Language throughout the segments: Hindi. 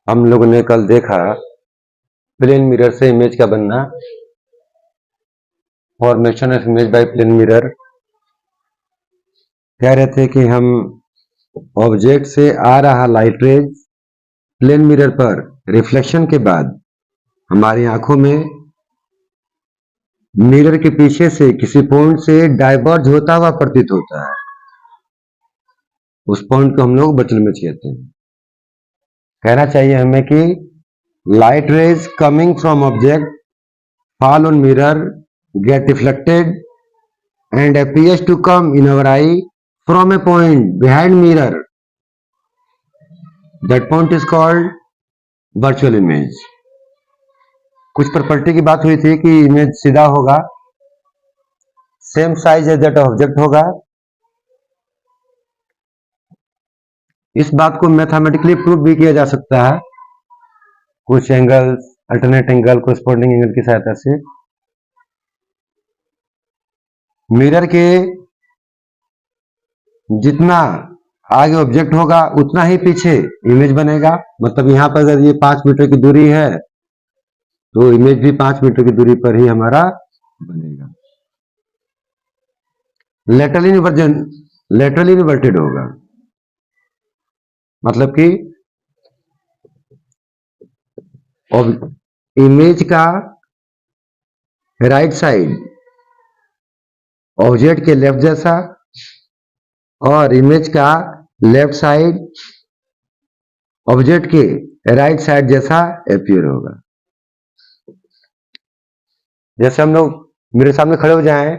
हम लोगों ने कल देखा प्लेन मिरर से इमेज का बनना, formation of image by plane mirror. कह रहे थे कि हम ऑब्जेक्ट से आ रहा लाइट रेज प्लेन मिरर पर रिफ्लेक्शन के बाद हमारी आंखों में मिरर के पीछे से किसी पॉइंट से डाइवर्ज होता हुआ प्रतीत होता है। उस पॉइंट को हम लोग बटन इमेज कहते हैं। कहना चाहिए हमें कि light rays coming from object fall on mirror, get reflected and appears to come in our eye from a point behind mirror. That point is called virtual image. कुछ प्रॉपर्टी की बात हुई थी कि इमेज सीधा होगा, same size as that object होगा। इस बात को मैथमेटिकली प्रूव भी किया जा सकता है कुछ angles, alternate angle, corresponding angle की सहायता से। मिरर के जितना आगे ऑब्जेक्ट होगा उतना ही पीछे इमेज बनेगा। मतलब यहां पर अगर ये 5 मीटर की दूरी है तो इमेज भी 5 मीटर की दूरी पर ही हमारा बनेगा। लेटरली इन्वर्टेड होगा, मतलब कि इमेज का राइट साइड ऑब्जेक्ट के लेफ्ट जैसा और इमेज का लेफ्ट साइड ऑब्जेक्ट के राइट साइड जैसा अपीयर होगा। जैसे हम लोग मेरे सामने खड़े हो जाएं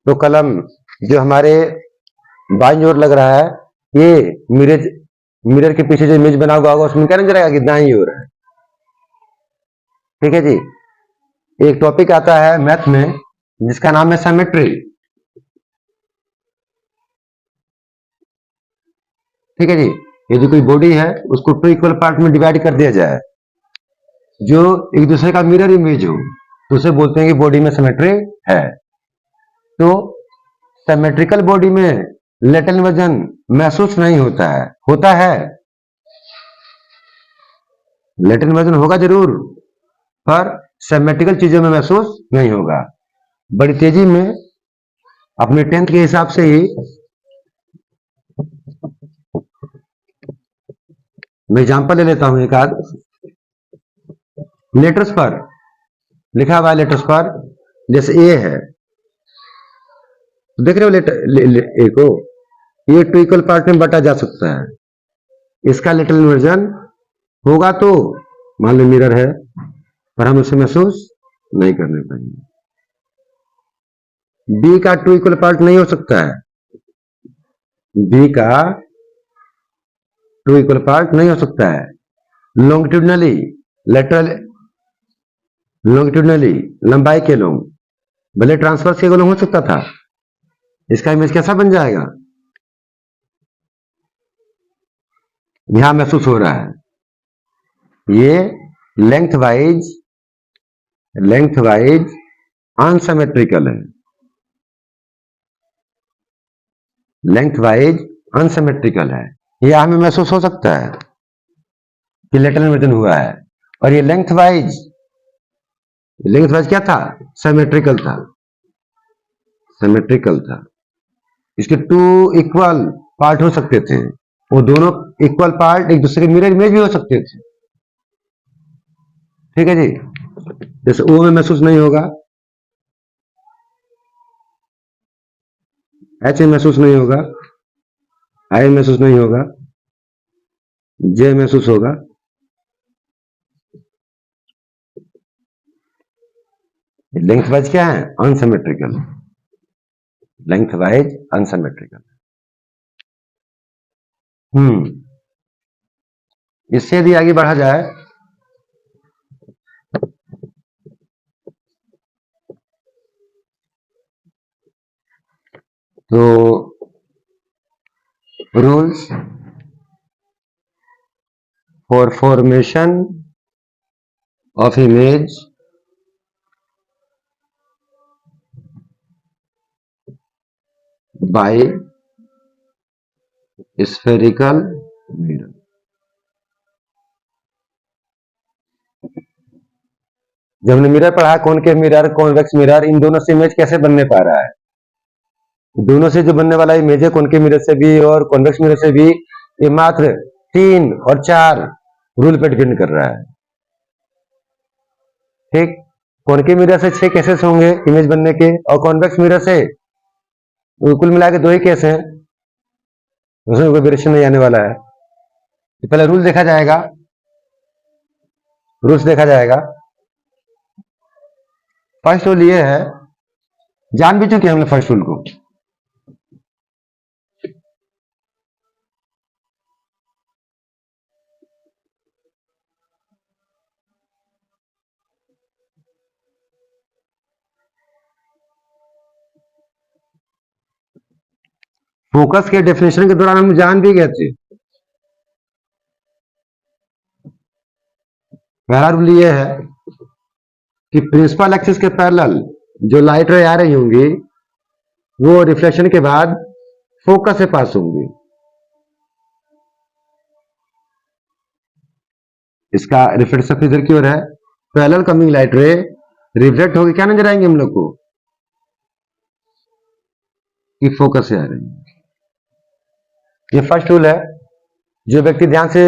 तो कलम जो हमारे बाईं ओर लग रहा है, ये मिरर के पीछे जो इमेज बना हुआ होगा उसमें क्या नजर आएगा कि दाईं ओर है। ठीक है जी। एक टॉपिक आता है मैथ में जिसका नाम है सिमेट्री। ठीक है जी। यदि कोई बॉडी है उसको 2 इक्वल पार्ट में डिवाइड कर दिया जाए जो एक दूसरे का मिरर इमेज हो तो उसे बोलते हैं कि बॉडी में सिमेट्री है। तो सिमेट्रिकल बॉडी में लेटरल वजन महसूस नहीं होता है। होता है, लेटरल वजन होगा जरूर, पर सिमेट्रिकल चीजों में महसूस नहीं होगा। बड़ी तेजी में अपने 10th के हिसाब से ही मैं एग्जाम्पल ले लेता हूं एक आध। लेटर्स पर लिखा हुआ है, लेटर्स पर जैसे ए है, देख रहे हो लेटर ए को, ये 2 इक्वल पार्ट में बांटा जा सकता है। इसका लेटरल इन्वर्जन होगा तो मान लो मिरर है, पर हम उसे महसूस नहीं करने पाएंगे। बी का 2 इक्वल पार्ट नहीं हो सकता है, बी का 2 इक्वल पार्ट नहीं हो सकता है। लॉन्गिट्यूडनली लेटरल, लॉन्गिट्यूडनली लंबाई के लोंग, भले ट्रांसवर्स के लोंग हो सकता था, इसका इमेज कैसा बन जाएगा, यहां महसूस हो रहा है। ये लेंथ वाइज अनसिमेट्रिकल है। लेंथ वाइज अनसिमेट्रिकल है। ये हमें महसूस हो सकता है कि लेटरल इन्वर्जन हुआ है। और ये लेंथ वाइज क्या था, सिमेट्रिकल था। सिमेट्रिकल था। इसके 2 इक्वल पार्ट हो सकते थे, वो दोनों इक्वल पार्ट एक दूसरे के मिरर इमेज भी हो सकते थे। ठीक है जी। जैसे ओ में महसूस नहीं होगा, एच में महसूस नहीं होगा, आई में महसूस नहीं होगा, जे महसूस होगा। लेंथ वाइज क्या है, अनसिमेट्रिकल। Length wise unsymmetrical. इससे यदि आगे बढ़ा जाए तो rules for formation of image bye spherical mirror. जब हमने मिरर पढ़ा, कॉनकेव मिरर, कॉन्वेक्स मिरर, इन दोनों से इमेज कैसे बनने पा रहा है? दोनों से जो बनने वाला इमेज है, कॉनकेव मिरर से भी और कॉन्वेक्स मिरर से भी, ये मात्र 3 और 4 रूल पे डिपेंड कर रहा है। ठीक, कॉनकेव मिरर से 6 केसेस होंगे इमेज बनने के, और कॉन्वेक्स मिरर से कुल मिला के 2 ही केस हैं, उसमें कोई वेरिएशन नहीं आने वाला है। तो पहले रूल देखा जाएगा, रूल्स देखा जाएगा। फर्स्ट रूल ये है, जान भी चुके हमने फर्स्ट रूल को। फोकस के डेफिनेशन के दौरान हम जान भी गए थे। पहला रूल ये है कि प्रिंसिपल एक्सिस के पैरेलल जो लाइट रे आ रही होंगी वो रिफ्लेक्शन के बाद फोकस से पास होंगी। इसका रिफ्लेक्शन इधर की ओर है, पैरेलल कमिंग लाइट रे रिफ्लेक्ट होगी, क्या नजर आएंगे हम लोग को? कि फोकस से आ रही है। ये फर्स्ट रूल है। जो व्यक्ति ध्यान से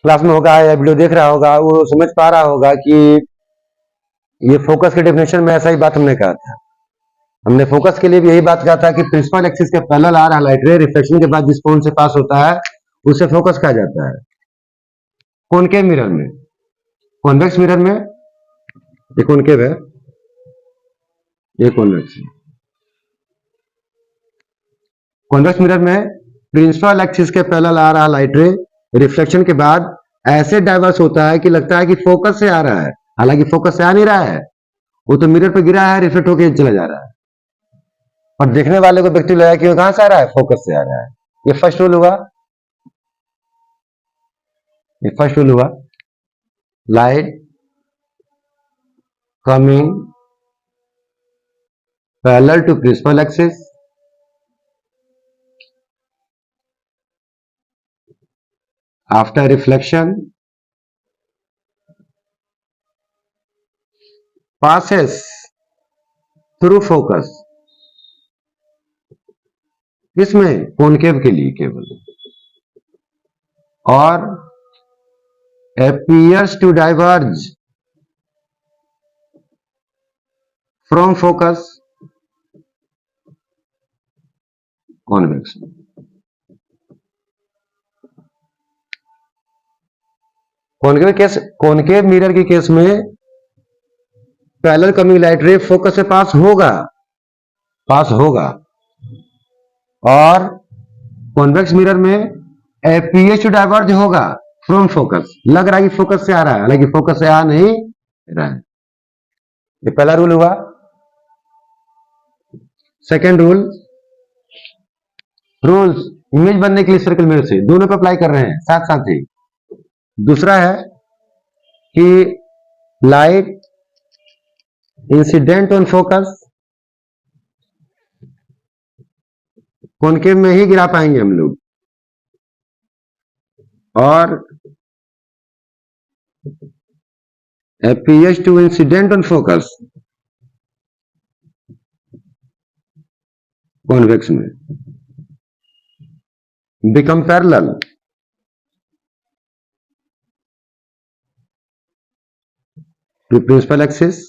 क्लास में होगा या वीडियो देख रहा होगा वो समझ पा रहा होगा कि ये फोकस के डेफिनेशन में ऐसा ही बात हमने कहा था। हमने फोकस के लिए भी यही बात कहा था कि प्रिंसिपल एक्सिस के पैरेलल आ रहा लाइट रे रिफ्लेक्शन के बाद जिस पॉइंट से पास होता है उसे फोकस कहा जाता है। कॉनकेव मिरर में, कॉन्वेक्स मिरर में, ये कॉनकेव है, ये कॉन्वेक्स है। कॉन्वेक्स मिरर में प्रिंसिपल एक्सिस के पैरेलल आ रहा लाइट रे रिफ्लेक्शन के बाद ऐसे डाइवर्स होता है कि लगता है कि फोकस से आ रहा है, हालांकि फोकस से आ नहीं रहा है, वो तो मिरर पे गिरा है, रिफ्लेक्ट होकर चला जा रहा है, और देखने वाले को व्यक्ति लगा कि वो कहां से आ रहा है, फोकस से आ रहा है। ये फर्स्ट रूल हुआ, ये फर्स्ट रूल हुआ। Light coming parallel to principal axis after reflection passes through focus, किसमें? कॉनकेव के लिए केवल, और appears to diverge from focus convex। Concave case, concave mirror के केस में पैरेलल कमिंग लाइट रे फोकस से पास होगा, पास होगा, और कॉन्वेक्स मिरर में appears to diverge होगा फ्रॉम फोकस, लग रहा है कि फोकस से आ रहा है, हालांकि फोकस से आ नहीं रहा है। ये पहला रूल हुआ। सेकेंड रूल, रूल्स इमेज बनने के लिए सर्कल मिरर से दोनों पे अप्लाई कर रहे हैं साथ साथ ही। दूसरा है कि light incident on focus, concave में ही गिरा पाएंगे हम लोग, और appears to incident on focus convex में, become parallel to principal axis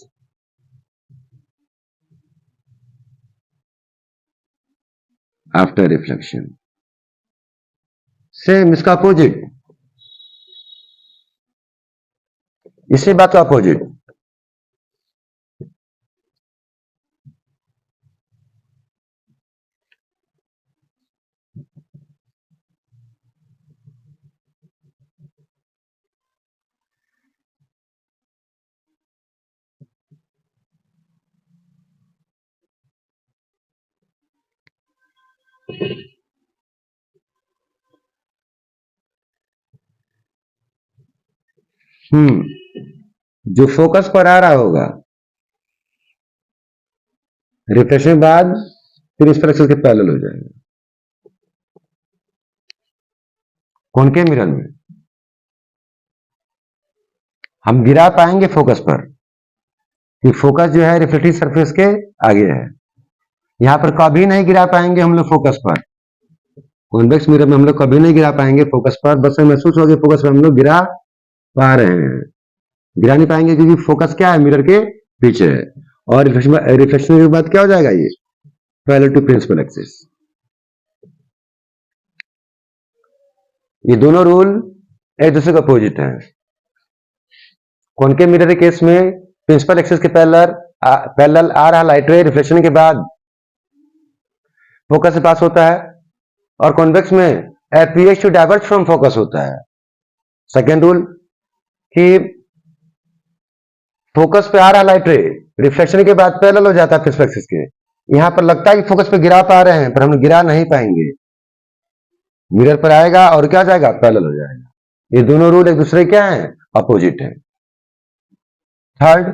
after reflection। Same इसका अपोजिट, इसी बात का अपोजिट। जो फोकस पर आ रहा होगा रिफ्लेक्शन के बाद फिर इस पर एक्सिस के पैरेलल हो जाएगा। कॉनकेव मिरर में हम गिरा पाएंगे फोकस पर कि फोकस जो है रिफ्लेक्टिव सरफेस के आगे है। यहां पर कभी नहीं गिरा पाएंगे हम लोग फोकस पर, कॉन्वेक्स मिरर में हम लोग कभी नहीं गिरा पाएंगे फोकस पर, बस महसूस होगा फोकस पर हम लोग गिरा पा रहे हैं, गिरा नहीं पाएंगे क्योंकि फोकस क्या है, मिरर के पीछे है। और रिफ्लेक्शन के बाद क्या हो जाएगा, ये पैरेलल टू प्रिंसिपल एक्सिस। ये दोनों रूल एक दूसरे के अपोजिट है। कॉनकेव मिरर के केस में प्रिंसिपल एक्सिस के पैरेलल आ रहा लाइट रे रिफ्लेक्शन के बाद फोकस से पास होता है, और कॉन्वेक्स में appears to diverge from focus होता है। सेकेंड रूल कि फोकस पे आ रहा लाइट रे रिफ्लेक्शन के बाद पैरेलल हो जाता है प्रिंसिपल एक्सिस के। यहां पर लगता है कि फोकस पे गिरा पा रहे हैं, पर हम गिरा नहीं पाएंगे, मिरर पर आएगा और क्या जाएगा, पैरेलल हो जाएगा। ये दोनों रूल एक दूसरे क्या है, अपोजिट है। थर्ड,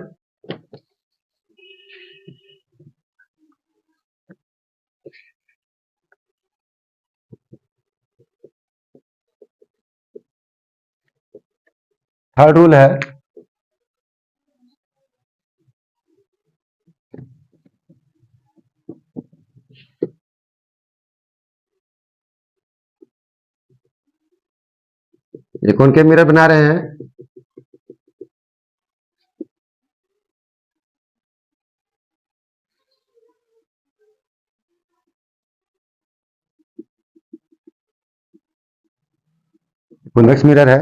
थर्ड रूल है ये कॉनकेव मिरर बना रहे हैं, कॉन्वेक्स मिरर है।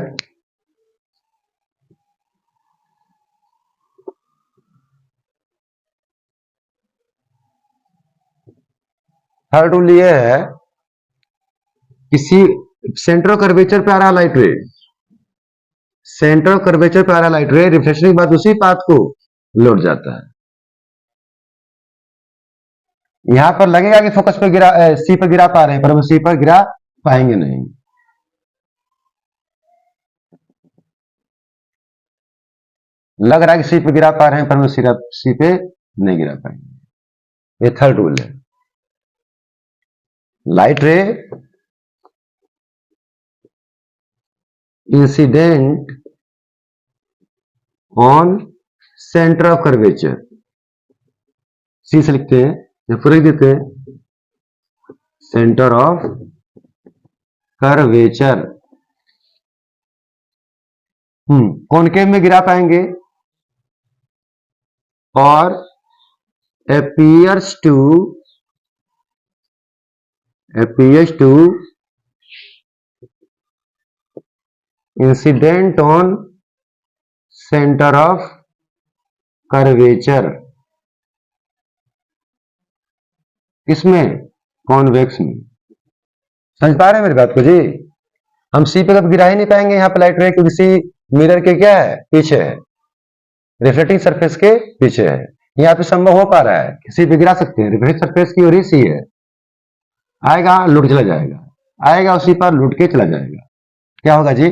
थर्ड रूल ये है, किसी सेंटर ऑफ कर्वेचर पे आ रहा लाइट रे, सेंटर ऑफ कर्वेचर पे आ रहा लाइट रे रिफ्लेक्शन के बाद उसी पाथ को लौट जाता है। यहां पर लगेगा कि फोकस पे गिरा, सी पर गिरा पा रहे हैं, पर हम सी पर गिरा पाएंगे नहीं। लग रहा है कि सी पे गिरा पा रहे हैं, पर हम सी पे नहीं गिरा पाएंगे। ये थर्ड रूल है। Light ray incident on centre of curvature, C से लिखते हैं या पूरे लिख देते हैं, सेंटर ऑफ कर्वेचर कॉनकेव में गिरा पाएंगे, और appears to incident on center of curvature, किसमें, कॉन्वेक्स में। समझ पा रहे हैं मेरी बात को जी? हम सी पे कब गिरा ही नहीं पाएंगे यहाँ पे लाइट रे, क्योंकि सी मिरर के क्या है, पीछे है, रिफ्लेक्टिंग सरफेस के पीछे है। यहाँ पे संभव हो पा रहा है, सी पे गिरा सकते हैं, रिफ्लेक्टिंग सरफेस की ओर ही सी है, आएगा लुट चला जाएगा, आएगा उसी पर लुट के चला जाएगा। क्या होगा जी,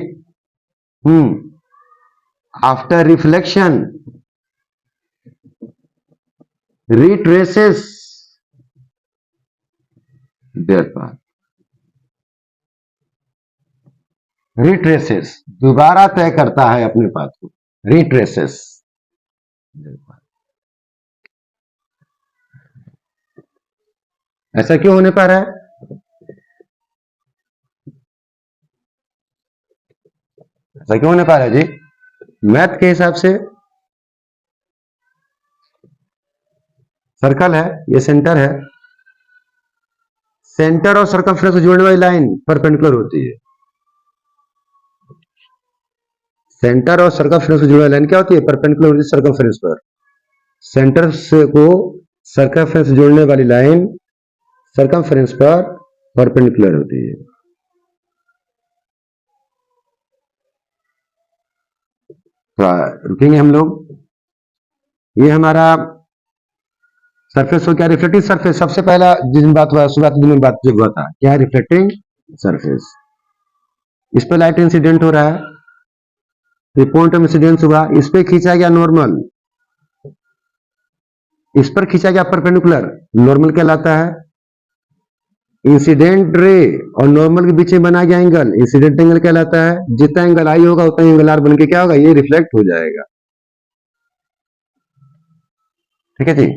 after reflection retraces their path, retraces दोबारा तय करता है अपने पाथ को, retraces their path। ऐसा क्यों होने पा रहा है, ऐसा क्यों होने पा रहा है जी? मैथ के हिसाब से सर्कल है, ये सेंटर है, सेंटर और सर्कमफ्रेंस को जोड़ने वाली लाइन परपेंडिकुलर होती है। सेंटर और सर्कमफ्रेंस को जोड़ने वाली लाइन क्या होती है, परपेंडिकुलर होती है सर्कमफ्रेंस पर। सेंटर से को सर्कमफ्रेंस जोड़ने वाली लाइन सर्कमफ्रेंस पर परपेंडिकुलर होती है। तो रुकेंगे हम लोग। ये हमारा सरफेस हो क्या, रिफ्लेक्टिंग सरफेस। सबसे पहला जिस बात हुआ, शुरुआत में बात जो हुआ था, क्या है रिफ्लेक्टिंग सरफेस। इस पर लाइट इंसिडेंट हो रहा है, ये पॉइंट ऑफ इंसिडेंस हुआ, इस पे खींचा गया नॉर्मल, इस पर खींचा गया परपेंडिकुलर, नॉर्मल कहलाता है। इंसिडेंट रे और नॉर्मल के बीच में बना गया एंगल इंसिडेंट एंगल कहलाता है। जितना एंगल आई होगा उतना एंगल आर बन के क्या होगा, ये रिफ्लेक्ट हो जाएगा। ठीक है जी।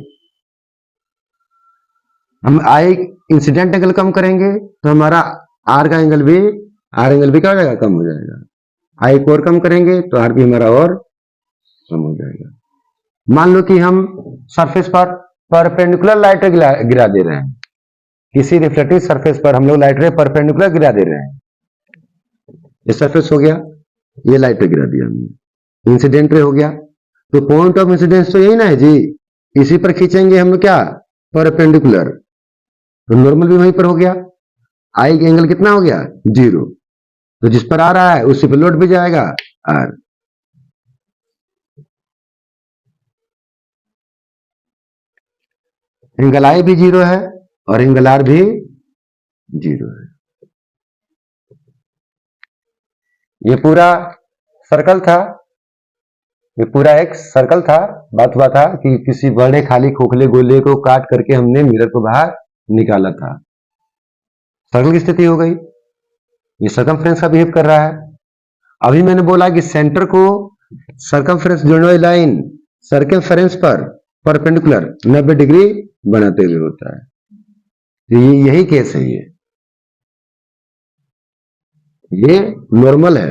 हम आई इंसिडेंट एंगल कम करेंगे तो हमारा आर एंगल भी क्या हो जाएगा, कम हो जाएगा। आई को और कम करेंगे तो आर भी हमारा और कम हो जाएगा। मान लो कि हम सरफेस पर परपेंडिकुलर लाइट गिरा दे रहे हैं, किसी रिफ्लेक्टिव सरफेस पर हम लोग लाइट रे परपेंडिकुलर गिरा दे रहे हैं। ये सरफेस हो गया, ये लाइट रे गिरा दिया हमने, इंसिडेंट रे हो गया। तो पॉइंट ऑफ इंसिडेंस तो यही ना है जी, इसी पर खींचेंगे हम लोग क्या, परपेंडिकुलर, तो नॉर्मल भी वहीं पर हो गया। आई एंगल कितना हो गया, 0। तो जिस पर आ रहा है उसी पर लौट भी जाएगा आर। एंगल आई भी 0 है और एंगल आर भी 0 है। ये पूरा सर्कल था, ये पूरा एक सर्कल था। बात हुआ था कि किसी बड़े खाली खोखले गोले को काट करके हमने मिरर को बाहर निकाला था, सर्कल की स्थिति हो गई। ये सर्कमफ्रेंस का बिहेव कर रहा है। अभी मैंने बोला कि सेंटर को सर्कमफ्रेंस जोड़ने वाली लाइन सर्कमफ्रेंस पर परपेंडिकुलर 90 डिग्री बनाते हुए होता है। तो यही केस है, ये नॉर्मल है।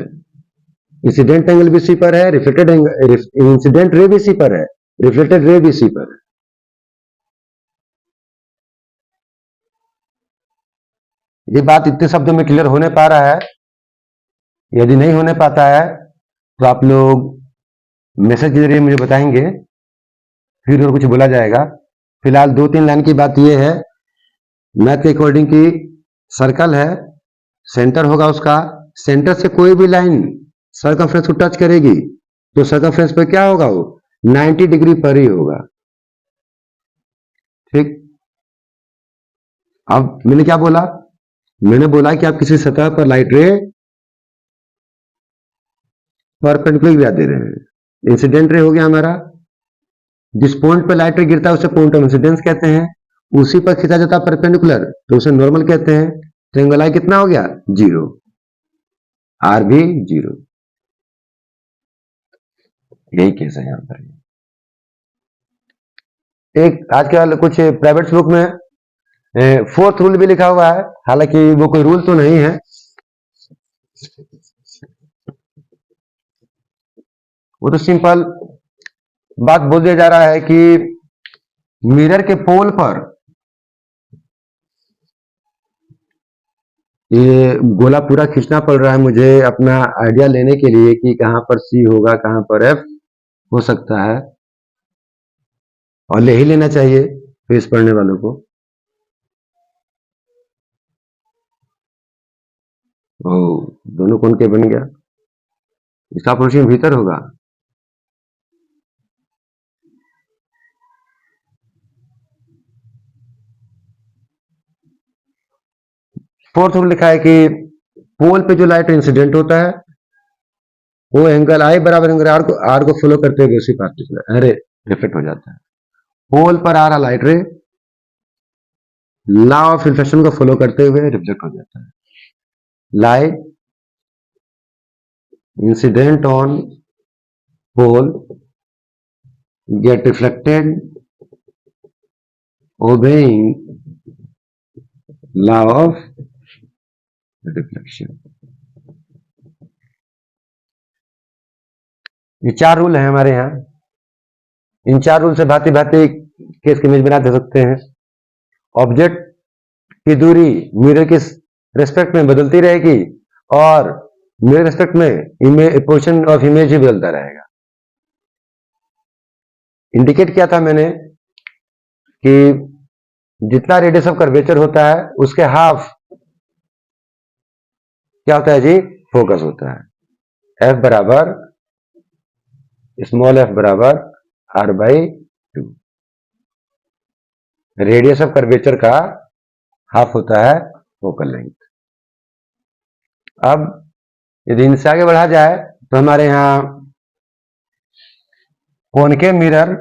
इंसिडेंट एंगल भी सी पर है, रिफ्लेक्टेड एंगल इंसिडेंट रे भी सी पर है, रिफ्लेक्टेड रे भी सी पर है। ये बात इतने शब्दों में क्लियर होने पा रहा है? यदि नहीं होने पाता है तो आप लोग मैसेज के जरिए मुझे बताएंगे, फिर और कुछ बोला जाएगा। फिलहाल 2-3 लाइन की बात यह है, मैथ के अकॉर्डिंग की सर्कल है, सेंटर होगा उसका, सेंटर से कोई भी लाइन सर्कमफ्रेंस को टच करेगी तो सर्कमफ्रेंस पर क्या होगा, वो 90 डिग्री पर ही होगा। ठीक। अब मैंने क्या बोला, मैंने बोला कि आप किसी सतह पर लाइट रे परपेंडिकुलर गिरा दे रहे हैं, इंसिडेंट रे हो गया हमारा। जिस पॉइंट पर लाइट रे गिरता है उसे पॉइंट ऑफ इंसिडेंस कहते हैं, उसी पर खींचा जाता है परपेंडिकुलर तो उसे नॉर्मल कहते हैं। तो एंगल आई कितना हो गया, 0, आर भी 0। यही केस है यहां पर। एक आजकल कुछ प्राइवेट बुक में 4th रूल भी लिखा हुआ है, हालांकि वो कोई रूल तो नहीं है, वो तो सिंपल बात बोल दिया जा रहा है कि मिरर के पोल पर ये गोला पूरा खींचना पड़ रहा है मुझे अपना आइडिया लेने के लिए कि कहां पर सी होगा, कहां पर एफ हो सकता है, और ले ही लेना चाहिए फेस पढ़ने वालों को। ओ, दोनों कौन के बन गया, इसका पोजीशन भीतर होगा। फोर्थ रूल लिखा है कि पोल पे जो लाइट इंसिडेंट होता है वो एंगल आई बराबर एंगल आर को फॉलो करते हुए उसी पार्टिकुलर अरे रिफ्लेक्ट हो जाता है। पोल पर आ रहा light ray law of reflection को फॉलो करते हुए रिफ्लेक्ट हो जाता है। Light incident on pole get reflected obeying law of reflection। ये 4 रूल है हमारे यहाँ। इन 4 रूल से भांति भांति केस की इमेज बना दे सकते हैं। ऑब्जेक्ट की दूरी मिरर के रेस्पेक्ट में बदलती रहेगी और मिरर रेस्पेक्ट में पोजिशन ऑफ इमेज भी बदलता रहेगा। इंडिकेट किया था मैंने कि जितना रेडियस ऑफ कर्वेचर होता है उसके हाफ क्या होता है जी, फोकस होता है। एफ बराबर स्मॉल एफ बराबर R by 2, radius of curvature का हाफ होता है फोकल लेंथ। अब यदि इनसे आगे बढ़ा जाए तो हमारे यहां कॉनकेव मिरर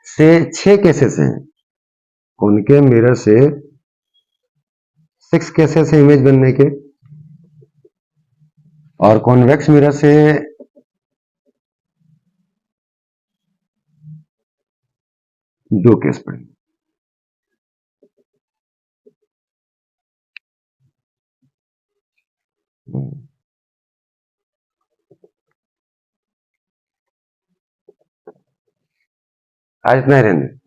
से 6 केसेस हैं। कॉनकेव मिरर से 6 केसेस है इमेज बनने के, और कॉन्वेक्स मिरर से 2 केस पड़ेंगे। आज इतना ही रहने।